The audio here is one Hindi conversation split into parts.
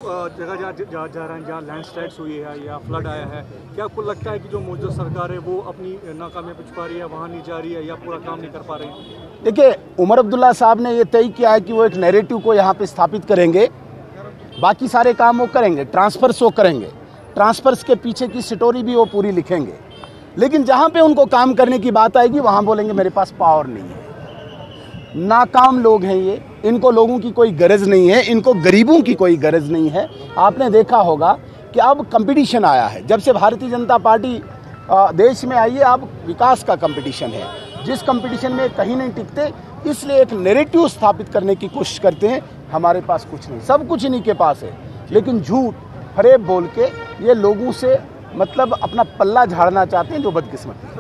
जगह जा रहे हैं जहाँ लैंडस्लाइड्स हुई है या फ्लड आया है, क्या आपको लगता है कि जो मौजूदा सरकार है वो अपनी नाकामयाबी छुपा रही है, वहाँ नहीं जा रही है या पूरा काम नहीं कर पा रही है? देखिए, उमर अब्दुल्ला साहब ने ये तय किया है कि वो एक नैरेटिव को यहाँ पे स्थापित करेंगे, बाकी सारे काम वो करेंगे, ट्रांसफर्स वो करेंगे, ट्रांसफर्स के पीछे की स्टोरी भी वो पूरी लिखेंगे, लेकिन जहाँ पे उनको काम करने की बात आएगी वहाँ बोलेंगे मेरे पास पावर नहीं है। नाकाम लोग हैं ये, इनको लोगों की कोई गरज नहीं है, इनको गरीबों की कोई गरज नहीं है। आपने देखा होगा कि अब कंपटीशन आया है, जब से भारतीय जनता पार्टी देश में आई है, अब विकास का कंपटीशन है, जिस कंपटीशन में कहीं नहीं टिकते, इसलिए एक नैरेटिव स्थापित करने की कोशिश करते हैं। हमारे पास कुछ नहीं, सब कुछ इन्हीं के पास है, लेकिन झूठ फरेब बोल के ये लोगों से मतलब अपना पल्ला झाड़ना चाहते हैं, जो बदकिस्मती है।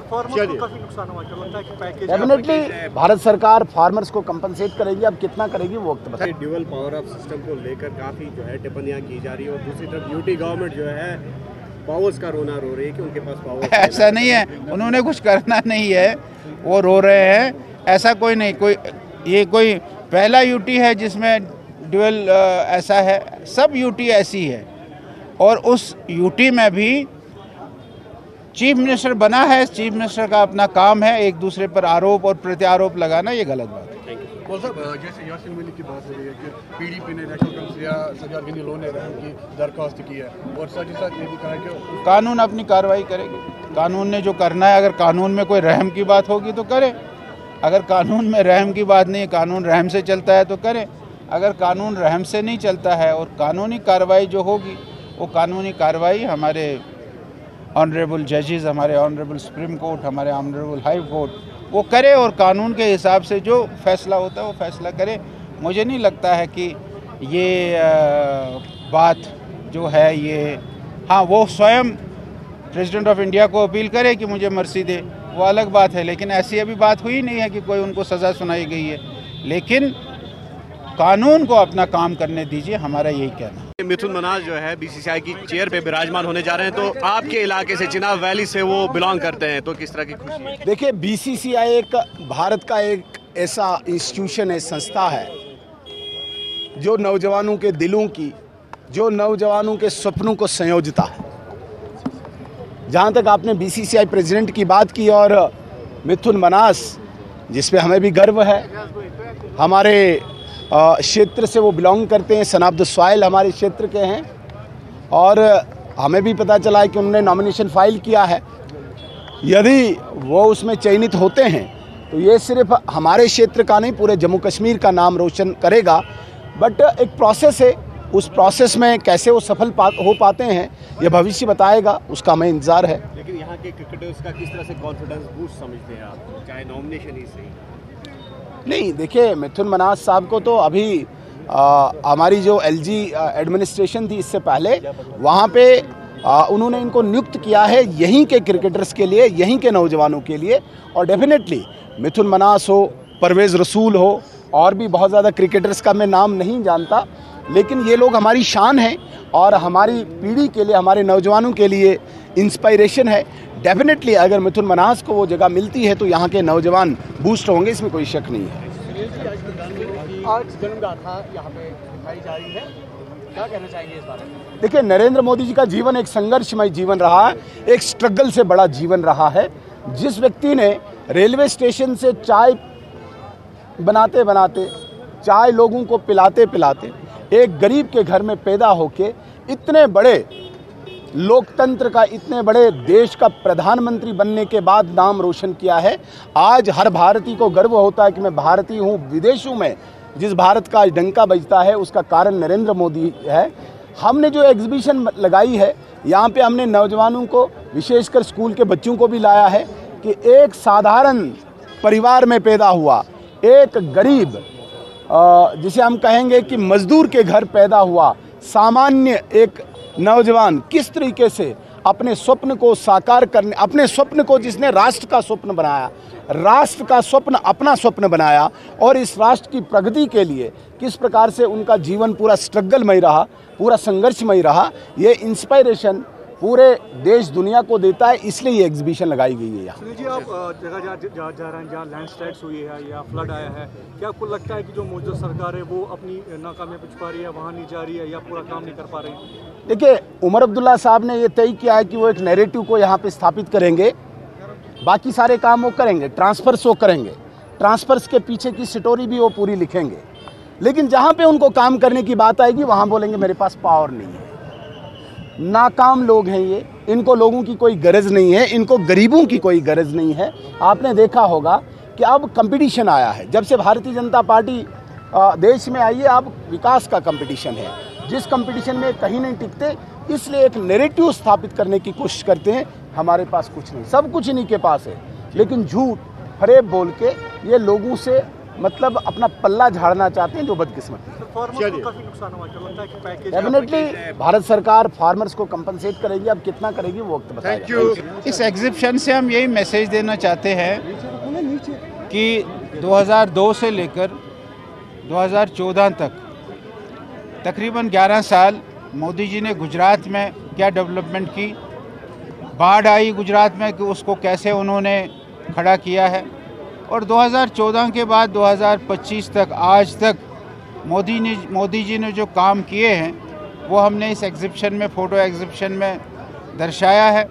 डेफिनेटली भारत सरकार फार्मर्स को कंपनसेट करेगी, अब कितना करेगी वो वक्त बताएगी। ड्यूअल पावर ऑफ सिस्टम को लेकर काफ़ी जो है टिप्पणियां की जा रही है और दूसरी तरफ यूटी गवर्नमेंट जो है पावर्स का रोना रो रही है कि उनके पास पावर ऐसा नहीं है, उन्होंने कुछ करना नहीं है, वो रो रहे हैं, ऐसा कोई नहीं। ये कोई पहला यूटी है जिसमें ड्यूअल ऐसा है, सब यूटी ऐसी है। और उस यूटी में भी चीफ मिनिस्टर बना है, चीफ मिनिस्टर का अपना काम है एक दूसरे पर आरोप और प्रत्यारोप लगाना, ये गलत बात है। जैसे यासीन मलिक की बात हो रही है कि पीडीपी ने नेशनल काउंसिल या सजाद गनी लो ने रहम की दरख्वास्त की है, और साथ ही साथ ये भी कहा कि कानून अपनी कार्रवाई करेगी, कानून ने जो करना है, अगर कानून में कोई रहम की बात होगी तो करे, अगर कानून में रहम की बात नहीं है, कानून रहम से चलता है तो करे, अगर कानून रहम से नहीं चलता है और कानूनी कार्रवाई जो होगी वो कानूनी कार्रवाई हमारे ऑनरेबल जजेस, हमारे ऑनरेबल सुप्रीम कोर्ट, हमारे ऑनरेबल हाई कोर्ट वो करे और कानून के हिसाब से जो फैसला होता है वो फैसला करे। मुझे नहीं लगता है कि ये बात जो है ये, हाँ वो स्वयं प्रेसिडेंट ऑफ इंडिया को अपील करे कि मुझे मर्सी दे, वो अलग बात है, लेकिन ऐसी अभी बात हुई नहीं है कि कोई उनको सज़ा सुनाई गई है। लेकिन कानून को अपना काम करने दीजिए, हमारा यही कहना है। मिथुन मनास जो है बीसीसीआई की चेयर पे विराजमान होने जा रहे हैं, तो आपके इलाके से चिनाब वैली से वो बिलोंग करते हैं, तो किस तरह की खुशी है? देखिए, बीसीसीआई एक भारत का एक ऐसा इंस्टीट्यूशन है, संस्था है, जो नौजवानों के दिलों की, जो नौजवानों के सपनों को संयोजता है। जहाँ तक आपने बीसीसीआई प्रेसिडेंट की बात की और मिथुन मनास, जिस पे हमें भी गर्व है, हमारे क्षेत्र से वो बिलोंग करते हैं, सन ऑफ द सॉइल हमारे क्षेत्र के हैं, और हमें भी पता चला है कि उन्होंने नॉमिनेशन फाइल किया है। यदि वो उसमें चयनित होते हैं तो ये सिर्फ हमारे क्षेत्र का नहीं, पूरे जम्मू कश्मीर का नाम रोशन करेगा। बट एक प्रोसेस है, उस प्रोसेस में कैसे वो सफल हो पाते हैं ये भविष्य बताएगा, उसका हमें इंतज़ार है। लेकिन यहाँ के क्रिकेटर्स का किस तरह से कॉन्फिडेंस बूस्ट समझते हैं आप, चाहे नॉमिनेशन ही सही? नहीं, देखिए, मिथुन मनास साहब को तो अभी हमारी जो एलजी एडमिनिस्ट्रेशन थी इससे पहले, वहाँ पे उन्होंने इनको नियुक्त किया है यहीं के क्रिकेटर्स के लिए, यहीं के नौजवानों के लिए। और डेफिनेटली मिथुन मनास हो, परवेज़ रसूल हो, और भी बहुत ज़्यादा क्रिकेटर्स का मैं नाम नहीं जानता, लेकिन ये लोग हमारी शान हैं और हमारी पीढ़ी के लिए, हमारे नौजवानों के लिए इंस्पायरेशन है। डेफिनेटली अगर मिथुन मनास को वो जगह मिलती है तो यहाँ के नौजवान बूस्ट होंगे, इसमें कोई शक नहीं है। आज जन्मगाथा यहाँ पे दिखाई जा रही है, क्या कहना चाहेंगे इस बारे में? देखिए, नरेंद्र मोदी जी का जीवन एक संघर्षमय जीवन रहा है, एक स्ट्रगल से बड़ा जीवन रहा है। जिस व्यक्ति ने रेलवे स्टेशन से चाय बनाते बनाते, चाय लोगों को पिलाते पिलाते, एक गरीब के घर में पैदा होके इतने बड़े लोकतंत्र का, इतने बड़े देश का प्रधानमंत्री बनने के बाद नाम रोशन किया है। आज हर भारतीय को गर्व होता है कि मैं भारतीय हूँ। विदेशों में जिस भारत का डंका बजता है उसका कारण नरेंद्र मोदी है। हमने जो एग्जीबिशन लगाई है, यहाँ पे हमने नौजवानों को, विशेषकर स्कूल के बच्चों को भी लाया है कि एक साधारण परिवार में पैदा हुआ एक गरीब, जिसे हम कहेंगे कि मजदूर के घर पैदा हुआ सामान्य एक नौजवान किस तरीके से अपने स्वप्न को साकार करने, अपने स्वप्न को, जिसने राष्ट्र का स्वप्न बनाया, राष्ट्र का स्वप्न अपना स्वप्न बनाया, और इस राष्ट्र की प्रगति के लिए किस प्रकार से उनका जीवन पूरा स्ट्रगलमय रहा, पूरा संघर्षमय रहा, ये इंस्पायरेशन पूरे देश दुनिया को देता है, इसलिए ये एग्जीबिशन लगाई गई है यहाँ। सुनील जी, आप जगह जा रहे हैं जहाँ लैंडस्लाइड्स हुई है या फ्लड आया है, क्या आपको लगता है कि जो मौजूदा सरकार है वो अपनी नाकामियाँ छुपा रही है, वहाँ नहीं जा रही है या पूरा काम नहीं कर पा रही है? देखिए, उमर अब्दुल्ला साहब ने ये तय किया है कि वो एक नैरेटिव को यहाँ पे स्थापित करेंगे, बाकी सारे काम वो करेंगे, ट्रांसफर्स वो करेंगे, ट्रांसफर्स के पीछे की स्टोरी भी वो पूरी लिखेंगे, लेकिन जहाँ पे उनको काम करने की बात आएगी वहाँ बोलेंगे मेरे पास पावर नहीं है। नाकाम लोग हैं ये, इनको लोगों की कोई गरज नहीं है, इनको गरीबों की कोई गरज नहीं है। आपने देखा होगा कि अब कंपटीशन आया है, जब से भारतीय जनता पार्टी देश में आई है, अब विकास का कंपटीशन है, जिस कंपटीशन में कहीं नहीं टिकते, इसलिए एक नैरेटिव स्थापित करने की कोशिश करते हैं। हमारे पास कुछ नहीं, सब कुछ इन्हीं के पास है, लेकिन झूठ फरेब बोल के ये लोगों से मतलब अपना पल्ला झाड़ना चाहते हैं, जो बदकिस्मत है। फार्मर्स को काफी नुकसान हुआ, क्या लगता है कि पैकेज डेफिनेटली भारत सरकार फार्मर्स को कंपनसेट करेगी, अब कितना करेगी वो वक्त बताएगा। इस एग्जीबिशन से हम यही मैसेज देना चाहते हैं कि 2002 से लेकर 2014 तक तकरीबन 11 साल मोदी जी ने गुजरात में क्या डेवलपमेंट की, बाढ़ आई गुजरात में कि उसको कैसे उन्होंने खड़ा किया है, और 2014 के बाद 2025 तक आज तक मोदी जी ने जो काम किए हैं वो हमने इस एग्जीबिशन में, फ़ोटो एग्जीबिशन में दर्शाया है।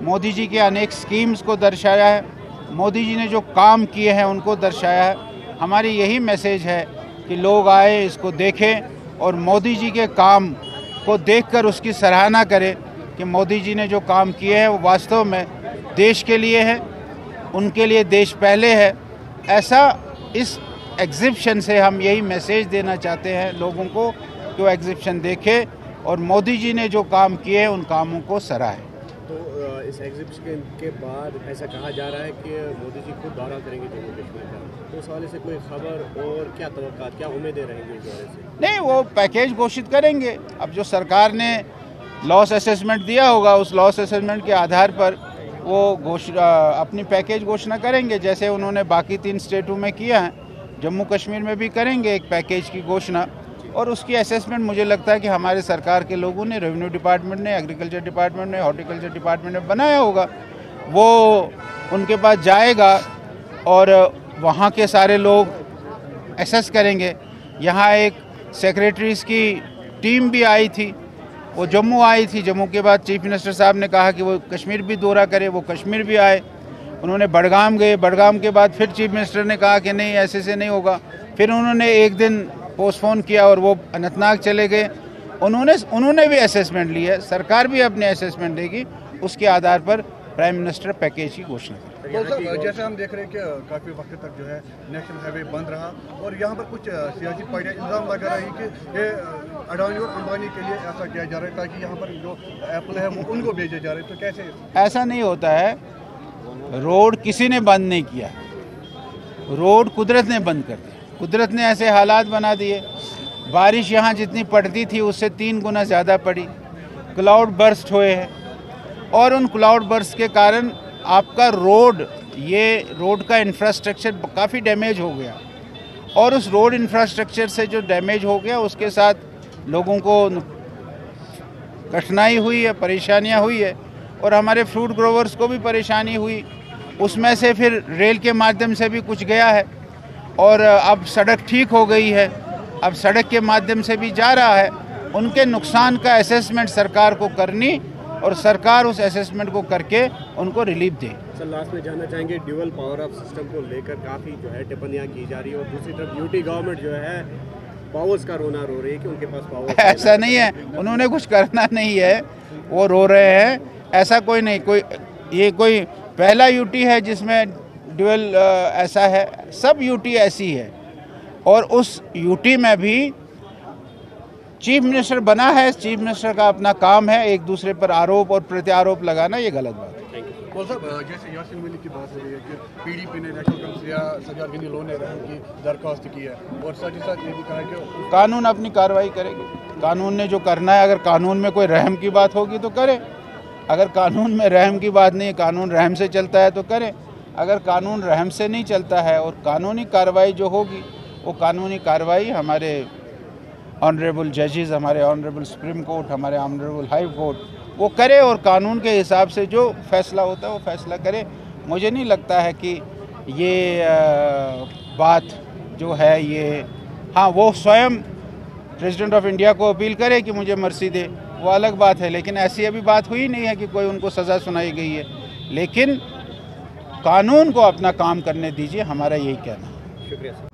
मोदी जी के अनेक स्कीम्स को दर्शाया है, मोदी जी ने जो काम किए हैं उनको दर्शाया है। हमारी यही मैसेज है कि लोग आए, इसको देखें और मोदी जी के काम को देखकर उसकी सराहना करें कि मोदी जी ने जो काम किए हैं वो वास्तव में देश के लिए है, उनके लिए देश पहले है। ऐसा इस एग्जीबिशन से हम यही मैसेज देना चाहते हैं लोगों को कि वो एग्जीबिशन देखें और मोदी जी ने जो काम किए हैं उन कामों को सराहें। तो इस एग्जीबिशन के बाद ऐसा कहा जा रहा है कि मोदी जी खुद दौरा करेंगे जम्मू कश्मीर का, तो उस हवाले से कोई खबर और क्या तवक्कात, क्या उम्मीदें रहेंगी इस दौरे से? नहीं, वो पैकेज घोषित करेंगे। अब जो सरकार ने लॉस असेसमेंट दिया होगा, उस लॉस असेसमेंट के आधार पर वो अपनी पैकेज घोषणा करेंगे, जैसे उन्होंने बाकी 3 स्टेटों में किया है, जम्मू कश्मीर में भी करेंगे एक पैकेज की घोषणा। और उसकी असेसमेंट मुझे लगता है कि हमारे सरकार के लोगों ने, रेवेन्यू डिपार्टमेंट ने, एग्रीकल्चर डिपार्टमेंट ने, हॉर्टिकल्चर डिपार्टमेंट ने बनाया होगा, वो उनके पास जाएगा और वहाँ के सारे लोग एसेस करेंगे। यहाँ एक सेक्रेटरीज की टीम भी आई थी, वो जम्मू आई थी, जम्मू के बाद चीफ मिनिस्टर साहब ने कहा कि वो कश्मीर भी दौरा करे, वो कश्मीर भी आए, उन्होंने बडगाम गए, बडगाम के बाद फिर चीफ मिनिस्टर ने कहा कि नहीं ऐसे से नहीं होगा, फिर उन्होंने एक दिन पोस्टपोन किया और वो अनंतनाग चले गए। उन्होंने भी असेसमेंट ली है, सरकार भी अपने असेसमेंट देगी, उसके आधार पर प्राइम मिनिस्टर पैकेज की घोषणा करें। जैसे हम देख रहे हैं कि काफ़ी वक्त तक जो है नेशनल हाईवे बंद रहा और यहाँ पर कुछ सियासी पार्टियाँ इल्ज़ाम लगा रही कि ये अडानी और अंबानी के लिए ऐसा किया जा रहा है ताकि यहाँ पर जो एप्पल है वो उनको भेजे जा रहे हैं, तो कैसे? ऐसा नहीं होता है, रोड किसी ने बंद नहीं किया, रोड कुदरत ने बंद कर दिया। कुदरत ने ऐसे हालात बना दिए, बारिश यहाँ जितनी पड़ती थी उससे 3 गुना ज़्यादा पड़ी, क्लाउड बर्स्ट हुए हैं और उन क्लाउड बर्स्ट के कारण आपका रोड का इंफ्रास्ट्रक्चर काफ़ी डैमेज हो गया, और उस रोड इंफ्रास्ट्रक्चर से जो डैमेज हो गया उसके साथ लोगों को कठिनाई हुई है, परेशानियाँ हुई है, और हमारे फ्रूट ग्रोवर्स को भी परेशानी हुई। उसमें से फिर रेल के माध्यम से भी कुछ गया है और अब सड़क ठीक हो गई है, अब सड़क के माध्यम से भी जा रहा है। उनके नुकसान का असेसमेंट सरकार को करनी और सरकार उस असेसमेंट को करके उनको रिलीफ दे। सर, लास्ट में जानना चाहेंगे, ड्यूअल पावर ऑफ सिस्टम को लेकर काफ़ी जो है टिप्पणियाँ की जा रही है और दूसरी तरफ यूटी गवर्नमेंट जो है पावर्स का रोना रो रही है कि उनके पास पावर ऐसा नहीं है, उन्होंने कुछ करना नहीं है, वो रो रहे हैं, ऐसा कोई नहीं। ये कोई पहला यूटी है जिसमें ड्यूअल ऐसा है, सब यूटी ऐसी है, और उस यूटी में भी चीफ मिनिस्टर बना है, चीफ मिनिस्टर का अपना काम है एक दूसरे पर आरोप और प्रत्यारोप लगाना, ये गलत बात है। और साहब, जैसे यासिन मलिक की बात हो रही है कि पीडीपी ने नेशनल काउंसिल या सजाद गनी लोन ने रहम की दरख्वास्त की है, और साथ ही साथ ये भी कहा कि कानून अपनी कार्रवाई करेगी, कानून ने जो करना है, अगर कानून में कोई रहम की बात होगी तो करे, अगर कानून में रहम की बात नहीं, कानून रहम से चलता है तो करे, अगर कानून रहम से नहीं चलता है और कानूनी कार्रवाई जो होगी वो कानूनी कार्रवाई हमारे ऑनरेबल जजेस, हमारे ऑनरेबल सुप्रीम कोर्ट, हमारे ऑनरेबल हाई कोर्ट, वो करे और कानून के हिसाब से जो फैसला होता है वो फैसला करे। मुझे नहीं लगता है कि ये बात जो है ये, हाँ वो स्वयं प्रेसिडेंट ऑफ इंडिया को अपील करे कि मुझे मर्सी दे, वो अलग बात है, लेकिन ऐसी अभी बात हुई नहीं है कि कोई उनको सज़ा सुनाई गई है। लेकिन कानून को अपना काम करने दीजिए, हमारा यही कहना है। शुक्रिया सर।